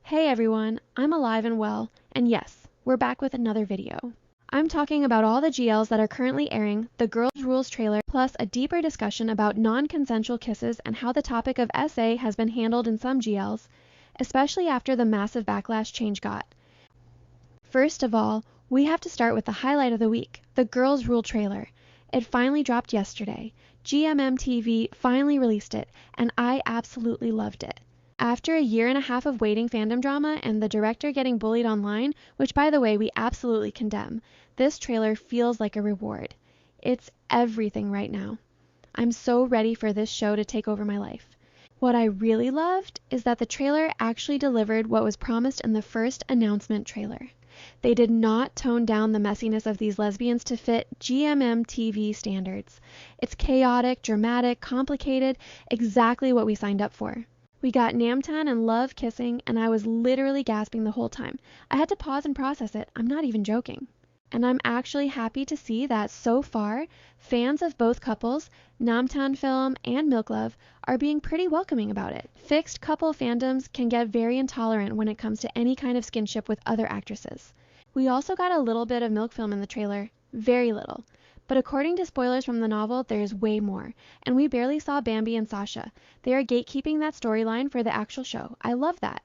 Hey everyone, I'm alive and well, and yes, we're back with another video. I'm talking about all the GLs that are currently airing, the Girls Rules trailer, plus a deeper discussion about non-consensual kisses and how the topic of SA has been handled in some GLs, especially after the massive backlash Change got. First of all, we have to start with the highlight of the week, the Girls Rule trailer. It finally dropped yesterday. GMM finally released it, and I absolutely loved it. After a year and a half of waiting fandom drama and the director getting bullied online, which by the way we absolutely condemn, this trailer feels like a reward. It's everything right now. I'm so ready for this show to take over my life. What I really loved is that the trailer actually delivered what was promised in the first announcement trailer. They did not tone down the messiness of these lesbians to fit GMM standards. It's chaotic, dramatic, complicated, exactly what we signed up for. We got Namtan and Love kissing, and I was literally gasping the whole time. I had to pause and process it. I'm not even joking. And I'm actually happy to see that so far, fans of both couples, Namtan Film and Milk Love, are being pretty welcoming about it. Fixed couple fandoms can get very intolerant when it comes to any kind of skinship with other actresses. We also got a little bit of Milk Film in the trailer. Very little. But according to spoilers from the novel, there's way more. And we barely saw Bambi and Sasha. They are gatekeeping that storyline for the actual show. I love that.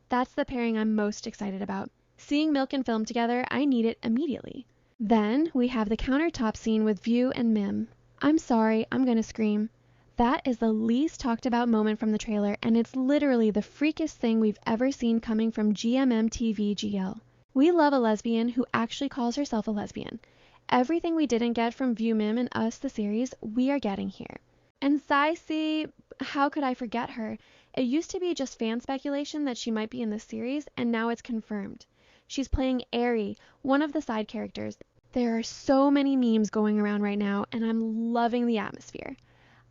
That's the pairing I'm most excited about. Seeing Milk and Film together, I need it immediately. Then we have the countertop scene with View and Mim. I'm sorry, I'm gonna scream. That is the least talked about moment from the trailer, and it's literally the freakiest thing we've ever seen coming from GMM GL. We love a lesbian who actually calls herself a lesbian. Everything we didn't get from View Mim and Us the series, we are getting here. And Saisi, how could I forget her? It used to be just fan speculation that she might be in this series, and now it's confirmed. She's playing Aerie, one of the side characters. There are so many memes going around right now, and I'm loving the atmosphere.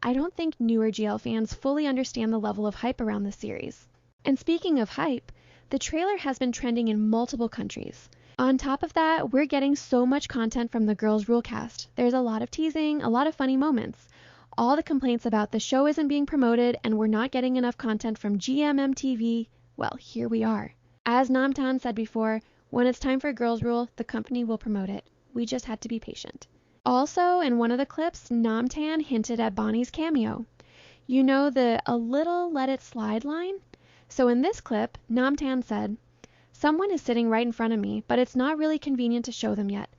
I don't think newer GL fans fully understand the level of hype around this series. And speaking of hype, the trailer has been trending in multiple countries. On top of that, we're getting so much content from the Girls Rule cast. There's a lot of teasing, a lot of funny moments. All the complaints about the show isn't being promoted and we're not getting enough content from GMM well, here we are. As Namtan said before, when it's time for Girls Rule, the company will promote it. We just had to be patient. Also, in one of the clips, Namtan hinted at Bonnie's cameo. You know the "a little let it slide" line? So in this clip, Namtan said, "Someone is sitting right in front of me, but it's not really convenient to show them yet.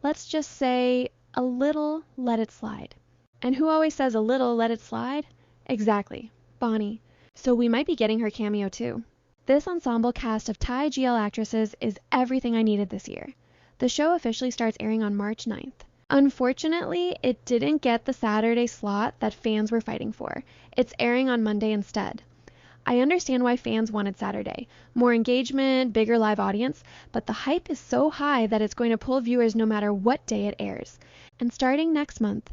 Let's just say, a little let it slide." And who always says a little let it slide? Exactly, Bonnie. So we might be getting her cameo too. This ensemble cast of Thai GL actresses is everything I needed this year. The show officially starts airing on March 9th. Unfortunately, it didn't get the Saturday slot that fans were fighting for. It's airing on Monday instead. I understand why fans wanted Saturday. More engagement, bigger live audience, but the hype is so high that it's going to pull viewers no matter what day it airs. And starting next month,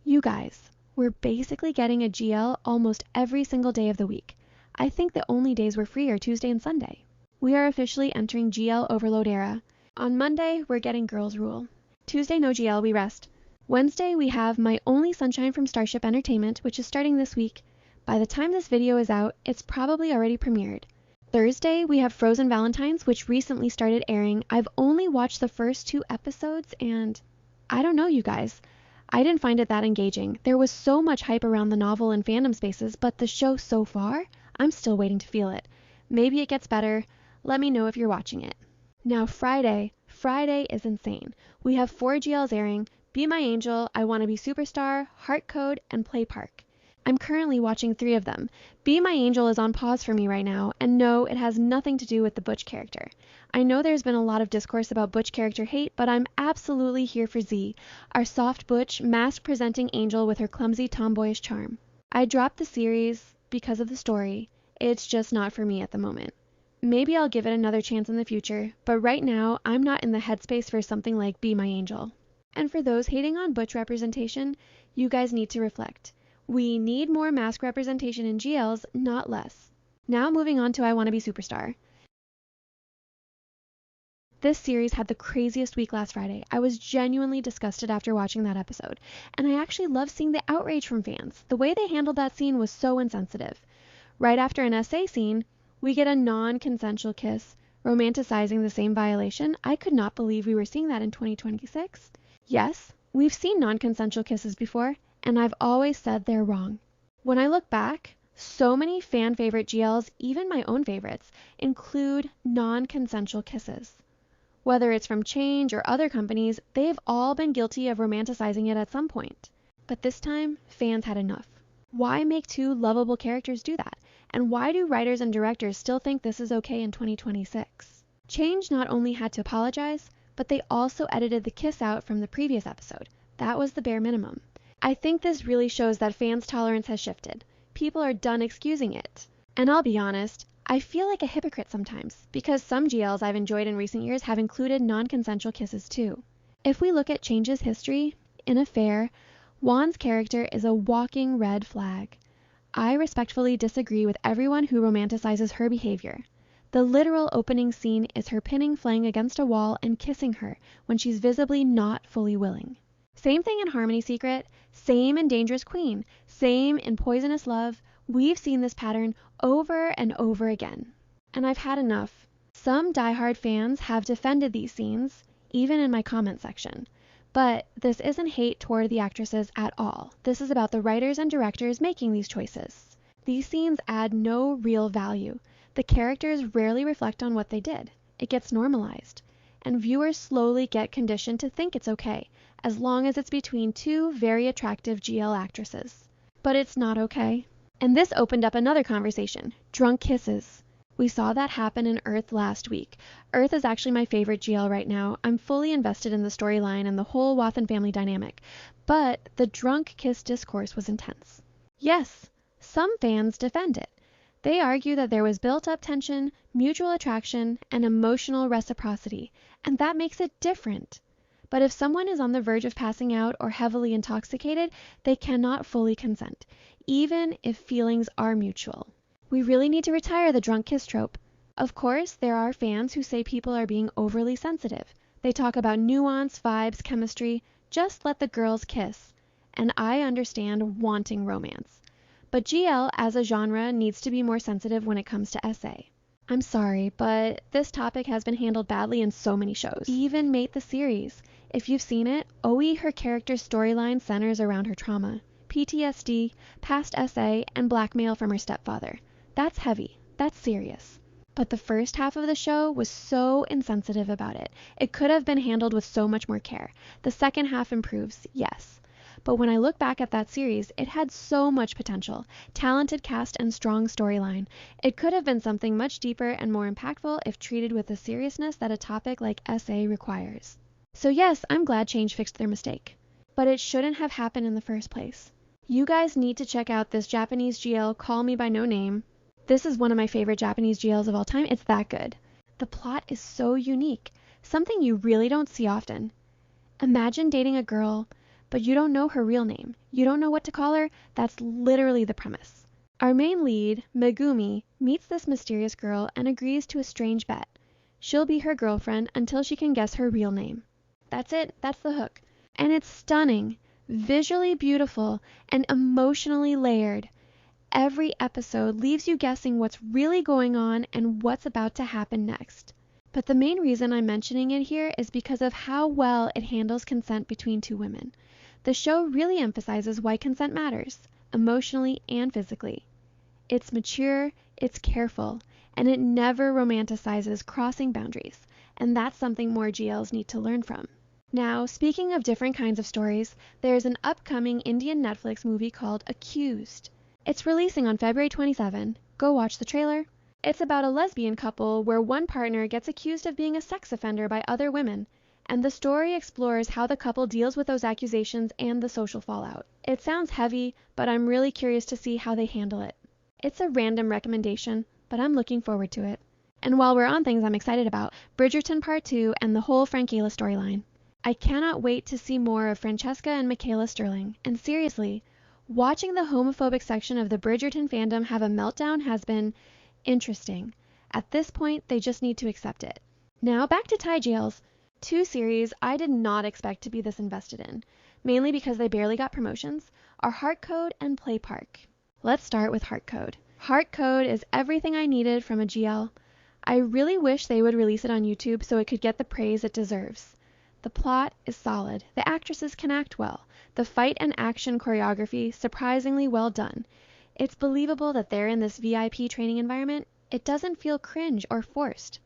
you guys, we're basically getting a GL almost every single day of the week. I think the only days we're free are Tuesday and Sunday. We are officially entering GL overload era. On Monday, we're getting Girls Rule. Tuesday, no GL, we rest. Wednesday, we have My Only Sunshine from Starship Entertainment, which is starting this week. By the time this video is out, it's probably already premiered. Thursday, we have Frozen Valentines, which recently started airing. I've only watched the first 2 episodes, and I don't know, you guys. I didn't find it that engaging. There was so much hype around the novel and fandom spaces, but the show so far, I'm still waiting to feel it. Maybe it gets better. Let me know if you're watching it. Now Friday is insane. We have 4 GLs airing: Be My Angel, I Wanna Be Superstar, Heart Code, and Play Park. I'm currently watching 3 of them. Be My Angel is on pause for me right now, and no, it has nothing to do with the Butch character. I know there's been a lot of discourse about Butch character hate, but I'm absolutely here for Z, our soft Butch, mask-presenting angel with her clumsy tomboyish charm. I dropped the series because of the story. It's just not for me at the moment. Maybe I'll give it another chance in the future, but right now, I'm not in the headspace for something like Be My Angel. And for those hating on Butch representation, you guys need to reflect. We need more mask representation in GLs, not less. Now moving on to I Wanna Be Superstar. This series had the craziest week last Friday. I was genuinely disgusted after watching that episode, and I actually love seeing the outrage from fans. The way they handled that scene was so insensitive. Right after an SA scene, We get a non-consensual kiss, romanticizing the same violation. I could not believe we were seeing that in 2026. Yes, we've seen non-consensual kisses before, and I've always said they're wrong. When I look back, so many fan favorite GLs, even my own favorites, include non-consensual kisses. Whether it's from Change or other companies, they've all been guilty of romanticizing it at some point. But this time, fans had enough. Why make two lovable characters do that? And why do writers and directors still think this is okay in 2026? Change not only had to apologize, but they also edited the kiss out from the previous episode. That was the bare minimum. I think this really shows that fans' tolerance has shifted. People are done excusing it. And I'll be honest, I feel like a hypocrite sometimes, because some GLs I've enjoyed in recent years have included non-consensual kisses too. If we look at Change's history, in Affair, Juan's character is a walking red flag. I respectfully disagree with everyone who romanticizes her behavior. The literal opening scene is her pinning Flang against a wall and kissing her when she's visibly not fully willing. Same thing in Harmony Secret, same in Dangerous Queen, same in Poisonous Love. We've seen this pattern over and over again. And I've had enough. Some diehard fans have defended these scenes, even in my comment section. But this isn't hate toward the actresses at all. This is about the writers and directors making these choices. These scenes add no real value. The characters rarely reflect on what they did. It gets normalized. And viewers slowly get conditioned to think it's okay, as long as it's between two very attractive GL actresses. But it's not okay. And this opened up another conversation, drunk kisses. We saw that happen in Earth last week. Earth is actually my favorite GL right now. I'm fully invested in the storyline and the whole Wathan family dynamic. But the drunk kiss discourse was intense. Yes, some fans defend it. They argue that there was built-up tension, mutual attraction, and emotional reciprocity, and that makes it different. But if someone is on the verge of passing out or heavily intoxicated, they cannot fully consent, even if feelings are mutual. We really need to retire the drunk kiss trope. Of course, there are fans who say people are being overly sensitive. They talk about nuance, vibes, chemistry. Just let the girls kiss. And I understand wanting romance. But GL as a genre needs to be more sensitive when it comes to SA. I'm sorry, but this topic has been handled badly in so many shows. Even Mate the series. If you've seen it, Oe, her character's storyline centers around her trauma. PTSD, past SA, and blackmail from her stepfather. That's heavy. That's serious. But the first half of the show was so insensitive about it. It could have been handled with so much more care. The second half improves, yes. But when I look back at that series, it had so much potential, talented cast and strong storyline. It could have been something much deeper and more impactful if treated with the seriousness that a topic like SA requires. So yes, I'm glad Change fixed their mistake. But it shouldn't have happened in the first place. You guys need to check out this Japanese GL, Call Me By No Name. This is one of my favorite Japanese GLs of all time. It's that good. The plot is so unique, something you really don't see often. Imagine dating a girl, but you don't know her real name. You don't know what to call her. That's literally the premise. Our main lead, Megumi, meets this mysterious girl and agrees to a strange bet. She'll be her girlfriend until she can guess her real name. That's it. That's the hook. And it's stunning, visually beautiful, and emotionally layered. Every episode leaves you guessing what's really going on and what's about to happen next. But the main reason I'm mentioning it here is because of how well it handles consent between two women. The show really emphasizes why consent matters, emotionally and physically. It's mature, it's careful, and it never romanticizes crossing boundaries, and that's something more GLs need to learn from. Now, speaking of different kinds of stories, there's an upcoming Indian Netflix movie called Accused. It's releasing on February 27. Go watch the trailer. It's about a lesbian couple where one partner gets accused of being a sex offender by other women, and the story explores how the couple deals with those accusations and the social fallout. It sounds heavy, but I'm really curious to see how they handle it. It's a random recommendation, but I'm looking forward to it. And while we're on things I'm excited about, Bridgeton Part 2 and the whole Franchaela storyline. I cannot wait to see more of Francesca and Michaela Sterling, and seriously, watching the homophobic section of the Bridgerton fandom have a meltdown has been interesting. At this point, they just need to accept it. Now back to Thai GLs. Two series I did not expect to be this invested in, mainly because they barely got promotions, are Heart Code and Play Park. Let's start with Heart Code. Heart Code is everything I needed from a GL. I really wish they would release it on YouTube so it could get the praise it deserves. The plot is solid, the actresses can act well, the fight and action choreography surprisingly well done. It's believable that they're in this VIP training environment. It doesn't feel cringe or forced.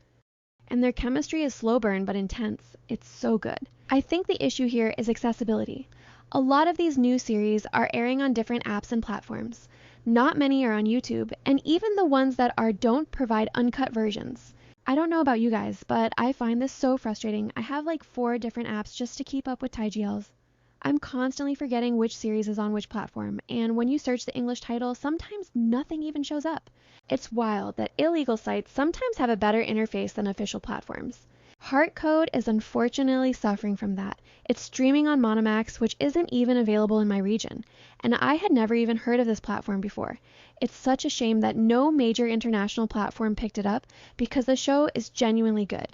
And their chemistry is slow burn but intense. It's so good. I think the issue here is accessibility. A lot of these new series are airing on different apps and platforms. Not many are on YouTube, and even the ones that are don't provide uncut versions. I don't know about you guys, but I find this so frustrating. I have like 4 different apps just to keep up with Thai GLs. I'm constantly forgetting which series is on which platform, and when you search the English title, sometimes nothing even shows up. It's wild that illegal sites sometimes have a better interface than official platforms. Heart Code is unfortunately suffering from that. It's streaming on Monomax, which isn't even available in my region, and I had never even heard of this platform before. It's such a shame that no major international platform picked it up because the show is genuinely good.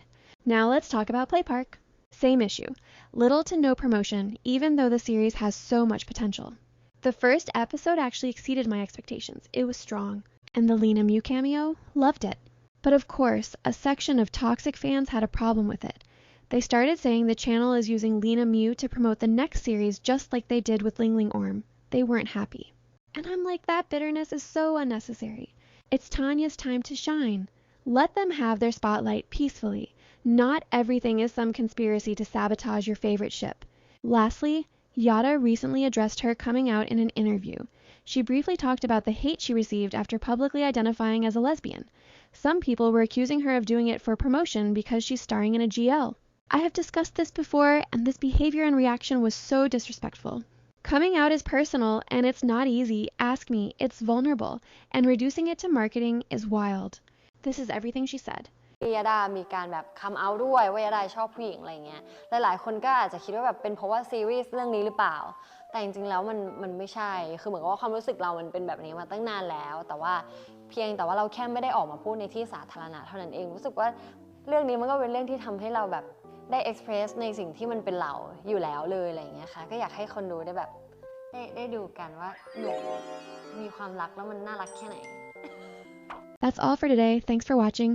Now let's talk about Play Park. Same issue. Little to no promotion, even though the series has so much potential. The first episode actually exceeded my expectations. It was strong. And the Lena Mew cameo? Loved it. But of course, a section of toxic fans had a problem with it. They started saying the channel is using Lena Mew to promote the next series just like they did with Ling Ling Orm. They weren't happy. And I'm like, that bitterness is so unnecessary. It's Tanya's time to shine. Let them have their spotlight peacefully. Not everything is some conspiracy to sabotage your favorite ship. Lastly, Yada recently addressed her coming out in an interview. She briefly talked about the hate she received after publicly identifying as a lesbian. Some people were accusing her of doing it for promotion because she's starring in a GL. I have discussed this before, and this behavior and reaction was so disrespectful. Coming out is personal, and it's not easy. Ask me, it's vulnerable, and reducing it to marketing is wild. This is everything she said. ยาดามีการแบบคัมเอาท์ด้วยว่ายาดาชอบผู้หญิงอะไรเงี้ยหลายๆคนก็อาจจะคิดว่าแบบเป็นเพราะว่าซีรีส์เรื่องนี้หรือเปล่าแต่จริงๆแล้วมันไม่ใช่คือเหมือนกับว่าความรู้สึกเรามันเป็นแบบนี้มาตั้งนานแล้วแต่ว่าเพียงแต่ว่าเราแค่ไม่ได้ออกมาพูดในที่สาธารณะเท่านั้นเองรู้สึกว่าเรื่องนี้มันก็เป็นเรื่องที่ทำให้เราแบบได้เอ็กซ์เพรสในสิ่งที่มันเป็นเราอยู่แล้วเลยอะไรเงี้ยค่ะก็อยากให้คนดูได้แบบได้ดูกันว่าหนูมีความรักแล้วมันน่ารักแค่ไหน That's all for today. Thanks for watching.